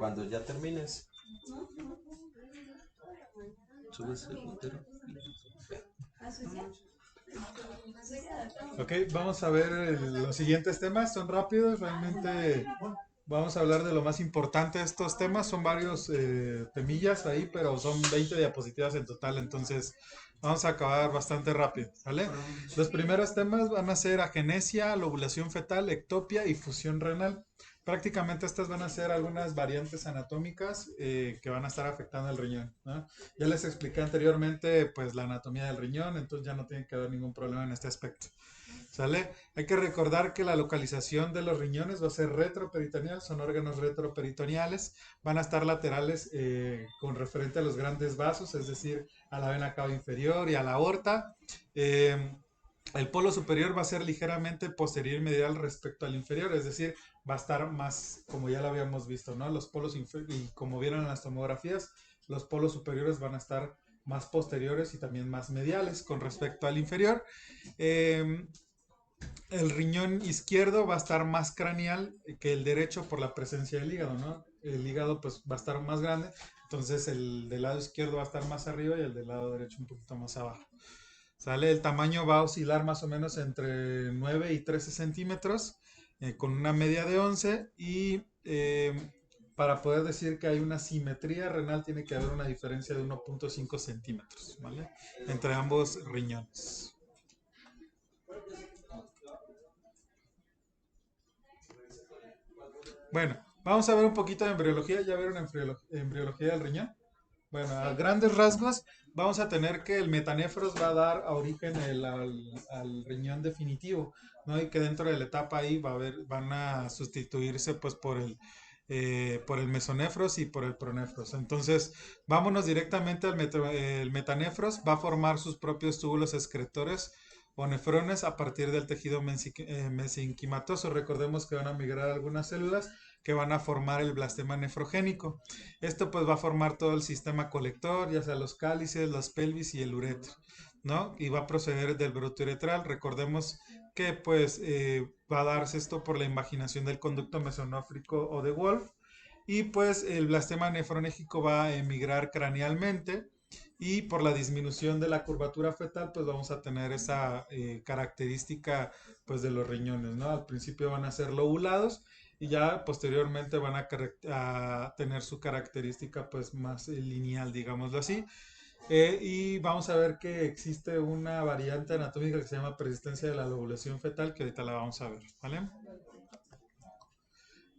Cuando ya termines, subes el puntero. Ok, vamos a ver los siguientes temas, son rápidos, realmente vamos a hablar de lo más importante de estos temas, son varios temillas ahí, pero son 20 diapositivas en total, entonces vamos a acabar bastante rápido, ¿vale? Los primeros temas van a ser agenesia, lobulación fetal, ectopia y fusión renal. Prácticamente estas van a ser algunas variantes anatómicas que van a estar afectando el riñón, ¿no? Ya les expliqué anteriormente pues la anatomía del riñón, entonces ya no tiene que haber ningún problema en este aspecto. ¿Sale? Hay que recordar que la localización de los riñones va a ser retroperitoneal, son órganos retroperitoneales, van a estar laterales con referente a los grandes vasos, es decir, a la vena cava inferior y a la aorta. Eh, el polo superior va a ser ligeramente posterior y medial respecto al inferior, es decir, va a estar más, como ya lo habíamos visto, ¿no? Los polos y como vieron en las tomografías, los polos superiores van a estar más posteriores y también más mediales con respecto al inferior. Eh, el riñón izquierdo va a estar más craneal que el derecho por la presencia del hígado, ¿no? El hígado pues va a estar más grande, entonces el del lado izquierdo va a estar más arriba y el del lado derecho un poquito más abajo. ¿Sale? El tamaño va a oscilar más o menos entre 9 y 13 centímetros, con una media de 11 y para poder decir que hay una simetría renal tiene que haber una diferencia de 1.5 centímetros, ¿vale? Entre ambos riñones. Bueno, vamos a ver un poquito de embriología. ¿Ya vieron embriología del riñón? Bueno, a grandes rasgos, vamos a tener que el metanefros va a dar a origen al riñón definitivo, ¿no? Y que dentro de la etapa ahí va a haber, van a sustituirse pues por el mesonefros y por el pronefros. Entonces, vámonos directamente el metanefros, va a formar sus propios túbulos excretores o nefrones a partir del tejido mesenquimatoso. Recordemos que van a migrar algunas células que van a formar el blastema nefrogénico. Esto pues va a formar todo el sistema colector, ya sea los cálices, las pelvis y el uretra, ¿no? Y va a proceder del broto uretral. Recordemos que pues va a darse esto por la invaginación del conducto mesonófrico o de Wolf. Y pues el blastema nefronégico va a emigrar cranealmente y por la disminución de la curvatura fetal pues vamos a tener esa característica pues de los riñones, ¿no? Al principio van a ser lobulados y ya posteriormente van a tener su característica pues más lineal, digámoslo así. Y vamos a ver que existe una variante anatómica que se llama persistencia de la lobulación fetal, que ahorita la vamos a ver, ¿vale?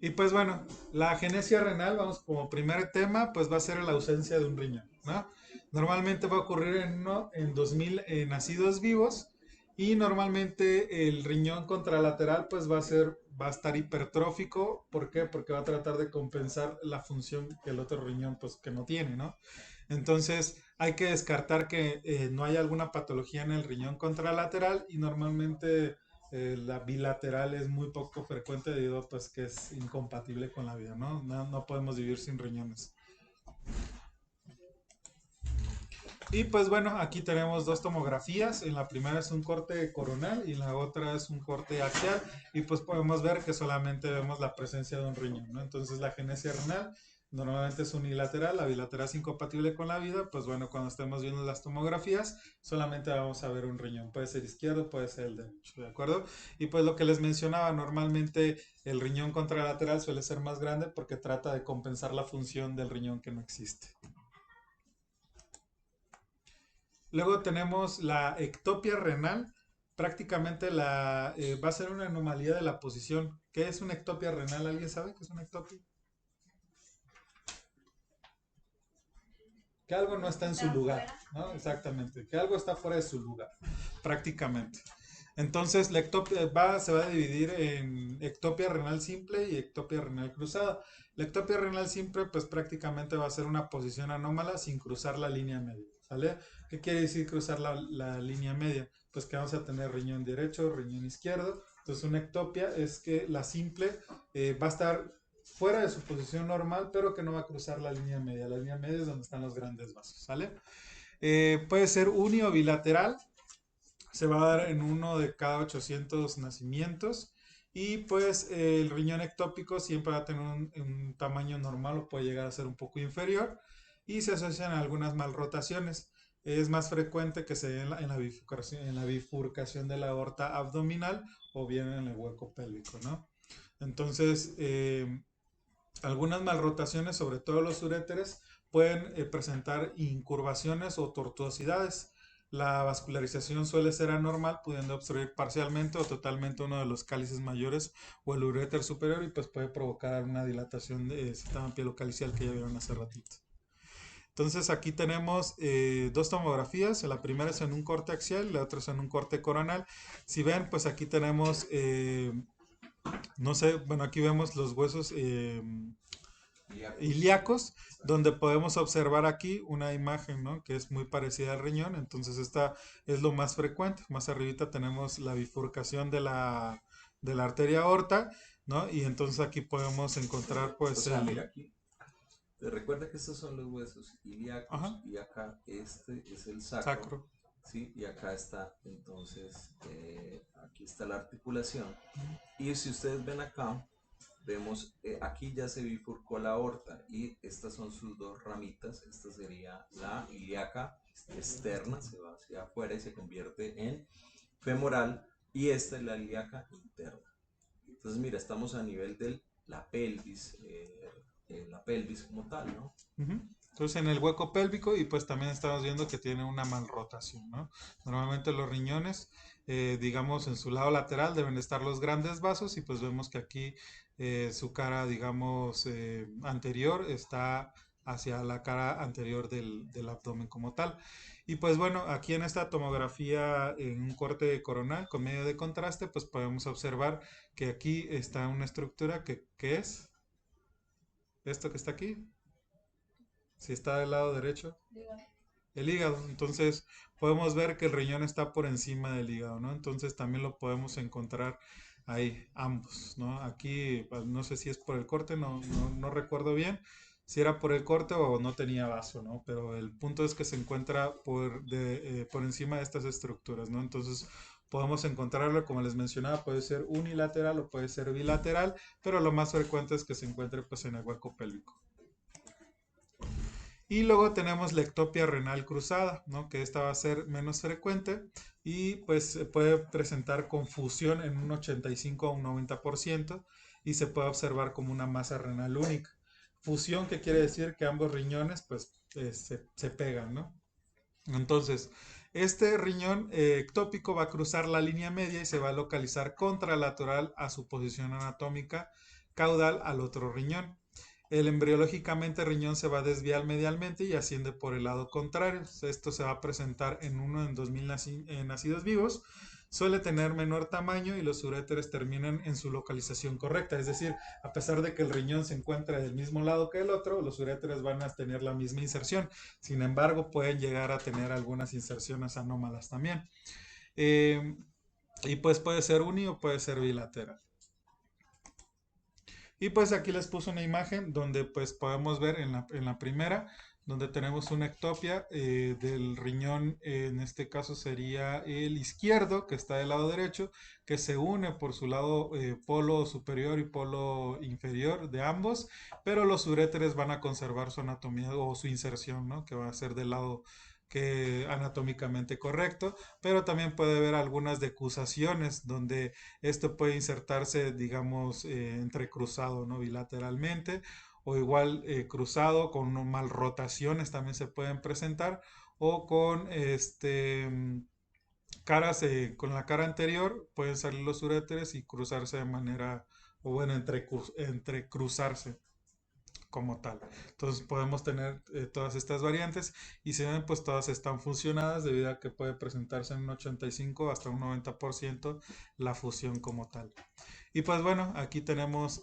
Y pues bueno, la agenesia renal, vamos como primer tema, pues va a ser la ausencia de un riñón, ¿no? Normalmente va a ocurrir en 2000 nacidos vivos y normalmente el riñón contralateral pues va a estar hipertrófico. ¿Por qué? Porque va a tratar de compensar la función que el otro riñón pues que no tiene, ¿no? Entonces hay que descartar que no haya alguna patología en el riñón contralateral y normalmente la bilateral es muy poco frecuente debido pues que es incompatible con la vida, ¿no? No podemos vivir sin riñones. Y pues bueno, aquí tenemos dos tomografías. En la primera es un corte coronal y en la otra es un corte axial. Y pues podemos ver que solamente vemos la presencia de un riñón, ¿no? Entonces la agenesia renal normalmente es unilateral, la bilateral es incompatible con la vida. Pues bueno, cuando estemos viendo las tomografías, solamente vamos a ver un riñón. Puede ser izquierdo, puede ser el derecho, ¿de acuerdo? Y pues lo que les mencionaba, normalmente el riñón contralateral suele ser más grande porque trata de compensar la función del riñón que no existe. Luego tenemos la ectopia renal. Prácticamente va a ser una anomalía de la posición. ¿Qué es una ectopia renal? ¿Alguien sabe qué es una ectopia? Que algo no está en su lugar, ¿no? Exactamente, que algo está fuera de su lugar, prácticamente. Entonces, la ectopia se va a dividir en ectopia renal simple y ectopia renal cruzada. La ectopia renal simple, pues prácticamente va a ser una posición anómala sin cruzar la línea media, ¿sale? ¿Qué quiere decir cruzar la línea media? Pues que vamos a tener riñón derecho, riñón izquierdo. Entonces, una ectopia es que la simple va a estar fuera de su posición normal, pero que no va a cruzar la línea media. La línea media es donde están los grandes vasos, ¿sale? Puede ser uni o bilateral, se va a dar en uno de cada 800 nacimientos Y pues el riñón ectópico siempre va a tener un tamaño normal o puede llegar a ser un poco inferior y se asocian a algunas malrotaciones. Es más frecuente que se dé en la bifurcación de la aorta abdominal o bien en el hueco pélvico, ¿no? Entonces, algunas malrotaciones, sobre todo los uréteres, pueden presentar incurvaciones o tortuosidades. La vascularización suele ser anormal, pudiendo obstruir parcialmente o totalmente uno de los cálices mayores o el uréter superior y pues puede provocar una dilatación del sistema pielocalicial que ya vieron hace ratito. Entonces aquí tenemos dos tomografías, la primera es en un corte axial y la otra es en un corte coronal. Si ven, pues aquí tenemos, no sé, bueno, aquí vemos los huesos ilíacos, donde podemos observar aquí una imagen, ¿no? Que es muy parecida al riñón, entonces esta es lo más frecuente. Más arribita tenemos la bifurcación de la arteria aorta, ¿no? Y entonces aquí podemos encontrar pues O sea, mira aquí. Recuerda que estos son los huesos ilíacos ajá, y acá este es el sacro, sacro. ¿sí? Y acá está, entonces, aquí está la articulación. Y si ustedes ven acá, vemos, aquí ya se bifurcó la aorta y estas son sus dos ramitas. Esta sería la ilíaca externa, se va hacia afuera y se convierte en femoral y esta es la ilíaca interna. Entonces, mira, estamos a nivel de la pelvis como tal, ¿no? Ujú. Entonces en el hueco pélvico y pues también estamos viendo que tiene una malrotación, ¿no? Normalmente los riñones, digamos, en su lado lateral deben estar los grandes vasos y pues vemos que aquí su cara, digamos, anterior está hacia la cara anterior del abdomen como tal. Y pues bueno, aquí en esta tomografía en un corte coronal con medio de contraste, pues podemos observar que aquí está una estructura que es esto que está aquí. Si está del lado derecho, el hígado. Entonces podemos ver que el riñón está por encima del hígado, ¿no? Entonces también lo podemos encontrar ahí, ambos, ¿no? Aquí, pues, no sé si es por el corte, no recuerdo bien si era por el corte o no tenía vaso, ¿no? Pero el punto es que se encuentra por encima de estas estructuras, ¿no? Entonces podemos encontrarlo, como les mencionaba, puede ser unilateral o puede ser bilateral, pero lo más frecuente es que se encuentre pues en el hueco pélvico. Y luego tenemos la ectopia renal cruzada, ¿no? Que esta va a ser menos frecuente y pues se puede presentar confusión en un 85 a un 90% y se puede observar como una masa renal única. Fusión que quiere decir que ambos riñones pues se pegan, ¿no? Entonces, este riñón ectópico va a cruzar la línea media y se va a localizar contralateral a su posición anatómica caudal al otro riñón. El embriológicamente riñón se va a desviar medialmente y asciende por el lado contrario. Esto se va a presentar en 1 en 2000 nacidos vivos. Suele tener menor tamaño y los uréteres terminan en su localización correcta. Es decir, a pesar de que el riñón se encuentra del mismo lado que el otro, los uréteres van a tener la misma inserción. Sin embargo, pueden llegar a tener algunas inserciones anómalas también. Eh, y pues puede ser uni o puede ser bilateral. Y pues aquí les puse una imagen donde pues podemos ver en la primera, donde tenemos una ectopia del riñón, en este caso sería el izquierdo, que está del lado derecho, que se une por su lado polo superior y polo inferior de ambos, pero los uréteres van a conservar su anatomía o su inserción, ¿no? Que va a ser del lado que anatómicamente correcto, pero también puede haber algunas decusaciones donde esto puede insertarse, digamos, entrecruzado, ¿no? Bilateralmente, o igual cruzado con mal rotaciones también se pueden presentar, o con caras, con la cara anterior pueden salir los uréteres y cruzarse de manera, o bueno, entrecruzarse como tal. Entonces podemos tener todas estas variantes y si ven pues todas están funcionadas debido a que puede presentarse en un 85 hasta un 90% la fusión como tal. Y pues bueno, aquí tenemos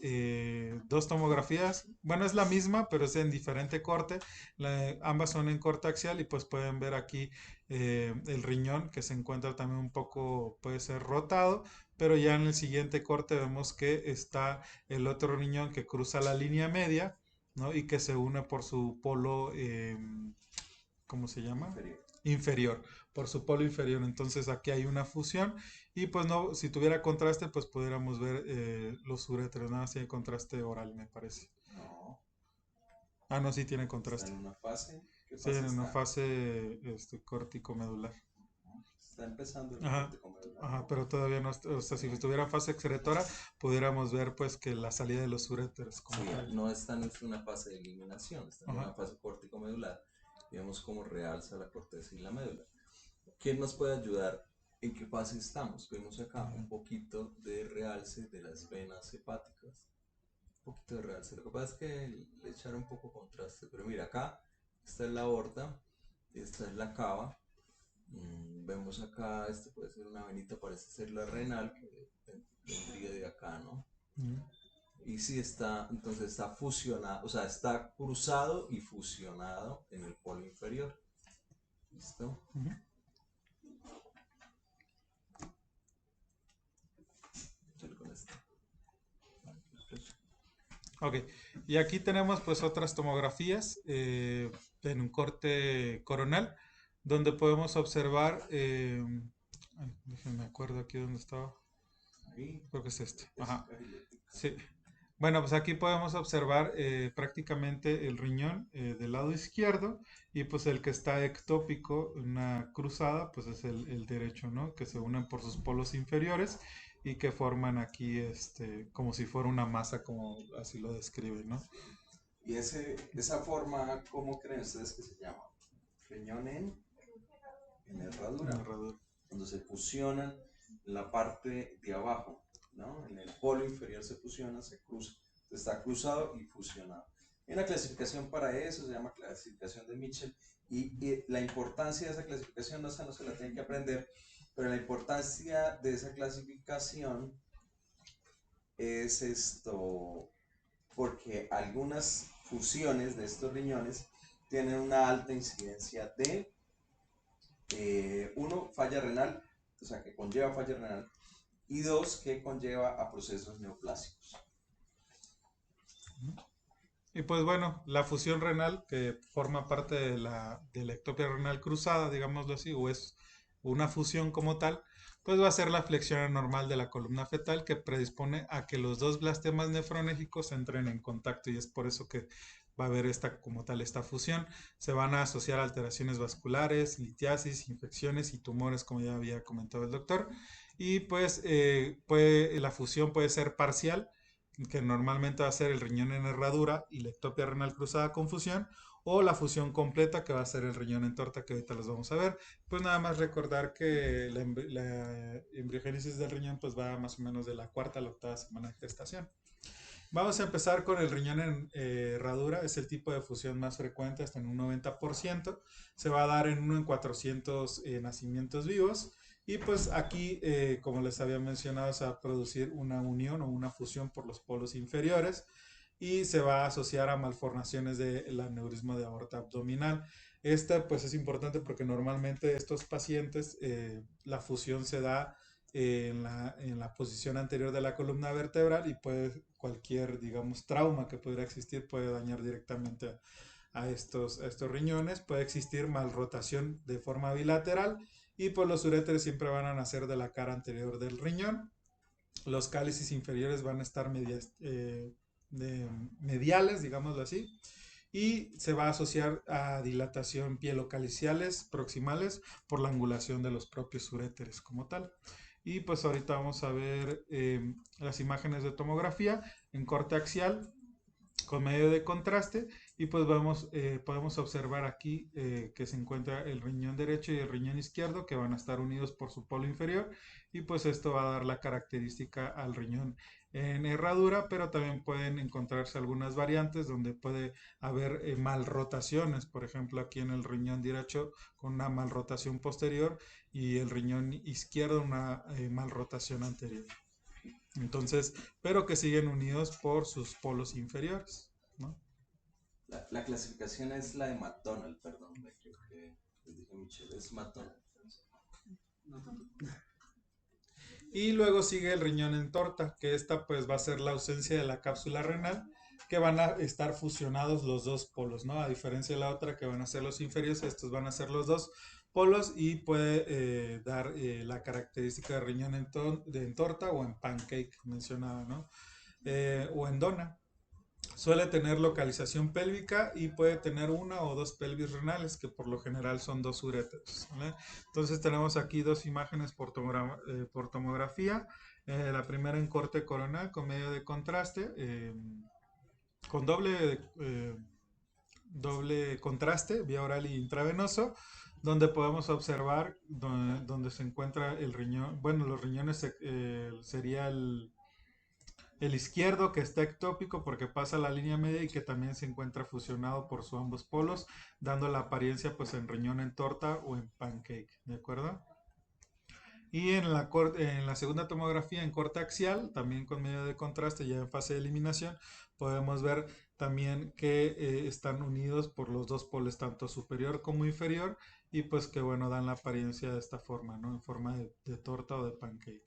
dos tomografías. Bueno, es la misma, pero es en diferente corte. Ambas son en corte axial y pues pueden ver aquí el riñón que se encuentra también un poco, puede ser rotado, pero ya en el siguiente corte vemos que está el otro riñón que cruza la línea media, ¿no? Y que se une por su polo, ¿cómo se llama? Inferior. inferior, por su polo inferior. Entonces aquí hay una fusión y pues no, si tuviera contraste, pues pudiéramos ver los uréteros, nada más tiene contraste oral, me parece. No, Ah, no, sí tiene está en contraste. una fase. ¿Qué Sí, fase en una está? fase córtico-medular. ¿No? Está empezando el Ajá, corte medular, ajá, ¿no? pero todavía no, o sea, si estuviera en fase excretora, pudiéramos ver pues que la salida de los uréteros como Sí, tal. no está en una fase de eliminación, está en Ajá. una fase córtico-medular. Y vemos cómo realza la corteza y la médula. ¿Quién nos puede ayudar? ¿En qué fase estamos? Vemos acá un poquito de realce de las venas hepáticas. Un poquito de realce. Lo que pasa es que le echaron un poco contraste. Pero mira, acá esta es la aorta, esta es la cava. Vemos acá, este puede ser una venita, parece ser la renal, que vendría de acá, ¿no? Ujú, Y sí está, entonces está fusionado, o sea, está cruzado y fusionado en el polo inferior. ¿Listo? ujú. Échale con esto. Ok, y aquí tenemos pues otras tomografías en un corte coronal, donde podemos observar, ay, déjenme acuerdo aquí donde estaba, Ahí, creo que es este, ajá, escarilótica. sí. Bueno, pues aquí podemos observar prácticamente el riñón del lado izquierdo y pues el que está ectópico, una cruzada, pues es el derecho, ¿no? Que se unen por sus polos inferiores y que forman aquí como si fuera una masa, como así lo describen, ¿no? Y esa forma, ¿cómo creen ustedes que se llama? Riñón en En la herradura, herradura. cuando se fusionan en la parte de abajo, ¿no? En el polo inferior se fusiona, se cruza, está cruzado y fusionado. Hay una clasificación para eso, se llama clasificación de Mitchell, y la importancia de esa clasificación no se la tienen que aprender, pero la importancia de esa clasificación es esto, porque algunas fusiones de estos riñones tienen una alta incidencia de uno, falla renal, o sea, que conlleva falla renal, y dos, que conlleva a procesos neoplásicos. Y pues bueno, la fusión renal, que forma parte de la ectopia renal cruzada, digámoslo así, o es una fusión como tal, pues va a ser la flexión anormal de la columna fetal que predispone a que los dos blastemas nefronésicos entren en contacto y es por eso que va a haber esta como tal esta fusión. Se van a asociar alteraciones vasculares, litiasis, infecciones y tumores, como ya había comentado el doctor. Y pues la fusión puede ser parcial, que normalmente va a ser el riñón en herradura y la ectopia renal cruzada con fusión, o la fusión completa, que va a ser el riñón en torta, que ahorita los vamos a ver. Pues nada más recordar que la embriogénesis del riñón pues va más o menos de la cuarta a la octava semana de gestación. Vamos a empezar con el riñón en herradura, es el tipo de fusión más frecuente, hasta en un 90%. Se va a dar en 1 en 400 nacimientos vivos. Y pues aquí, como les había mencionado, se va a producir una unión o una fusión por los polos inferiores y se va a asociar a malformaciones del aneurisma de aorta abdominal. Esta pues es importante porque normalmente estos pacientes la fusión se da en la posición anterior de la columna vertebral y puede cualquier, digamos, trauma que pudiera existir puede dañar directamente a estos riñones. Puede existir malrotación de forma bilateral y pues los uréteres siempre van a nacer de la cara anterior del riñón. Los cálices inferiores van a estar mediales, digámoslo así, y se va a asociar a dilatación pielocaliciales proximales por la angulación de los propios uréteres como tal. Y pues ahorita vamos a ver las imágenes de tomografía en corte axial con medio de contraste y pues podemos observar aquí que se encuentra el riñón derecho y el riñón izquierdo que van a estar unidos por su polo inferior y pues esto va a dar la característica al riñón en herradura, pero también pueden encontrarse algunas variantes donde puede haber malrotaciones, por ejemplo aquí en el riñón derecho con una malrotación posterior y el riñón izquierdo una malrotación anterior. Entonces, pero que siguen unidos por sus polos inferiores, ¿no? La clasificación es la de McDonald, perdón, me equivoqué. Les dije Michelle, es McDonald. Y luego sigue el riñón en torta, que esta pues va a ser la ausencia de la cápsula renal, que van a estar fusionados los dos polos, ¿no? A diferencia de la otra que van a ser los inferiores, estos van a ser los dos polos y puede dar la característica de riñón en torta o en pancake, mencionaba, ¿no? O en dona. Suele tener localización pélvica y puede tener una o dos pelvis renales, que por lo general son dos uréteros, ¿vale? Entonces tenemos aquí dos imágenes por tomografía. La primera en corte coronal con medio de contraste, con doble contraste, vía oral y intravenoso, donde podemos observar donde se encuentra el riñón. Bueno, los riñones sería el izquierdo que está ectópico porque pasa la línea media y que también se encuentra fusionado por sus ambos polos, dando la apariencia pues en riñón en torta o en pancake, ¿de acuerdo? Y en la segunda tomografía en corte axial, también con medio de contraste ya en fase de eliminación, podemos ver también que están unidos por los dos polos, tanto superior como inferior, y pues que bueno, dan la apariencia de esta forma, ¿no? En forma de torta o de pancake.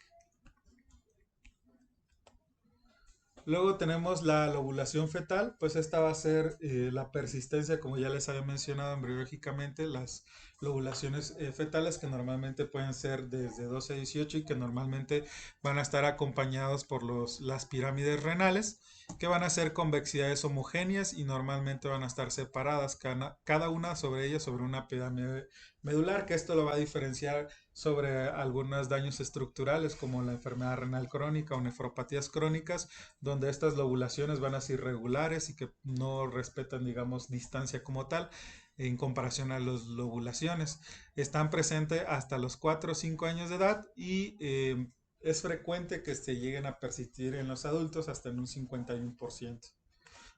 Luego tenemos la lobulación fetal, pues esta va a ser la persistencia, como ya les había mencionado embriológicamente, las lobulaciones fetales que normalmente pueden ser desde 12 a 18 y que normalmente van a estar acompañados por las pirámides renales, que van a ser convexidades homogéneas y normalmente van a estar separadas, cada una sobre ellas sobre una pirámide medular, que esto lo va a diferenciar sobre algunos daños estructurales como la enfermedad renal crónica o nefropatías crónicas, donde estas lobulaciones van a ser irregulares y que no respetan, digamos, distancia como tal en comparación a las lobulaciones. Están presentes hasta los 4 o 5 años de edad y es frecuente que se lleguen a persistir en los adultos hasta en un 51%,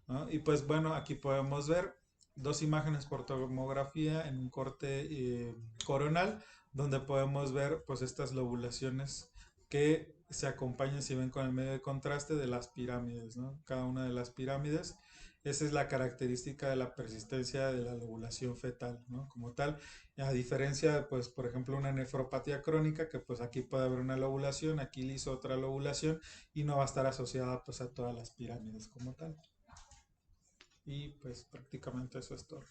¿no? Y pues bueno, aquí podemos ver dos imágenes por tomografía en un corte coronal, donde podemos ver pues estas lobulaciones que se acompañan, si ven, con el medio de contraste de las pirámides, ¿no? Cada una de las pirámides. Esa es la característica de la persistencia de la lobulación fetal, ¿no? Como tal, a diferencia, pues, por ejemplo, una nefropatía crónica, que pues aquí puede haber una lobulación, aquí le hizo otra lobulación y no va a estar asociada pues a todas las pirámides como tal. Y pues prácticamente eso es todo.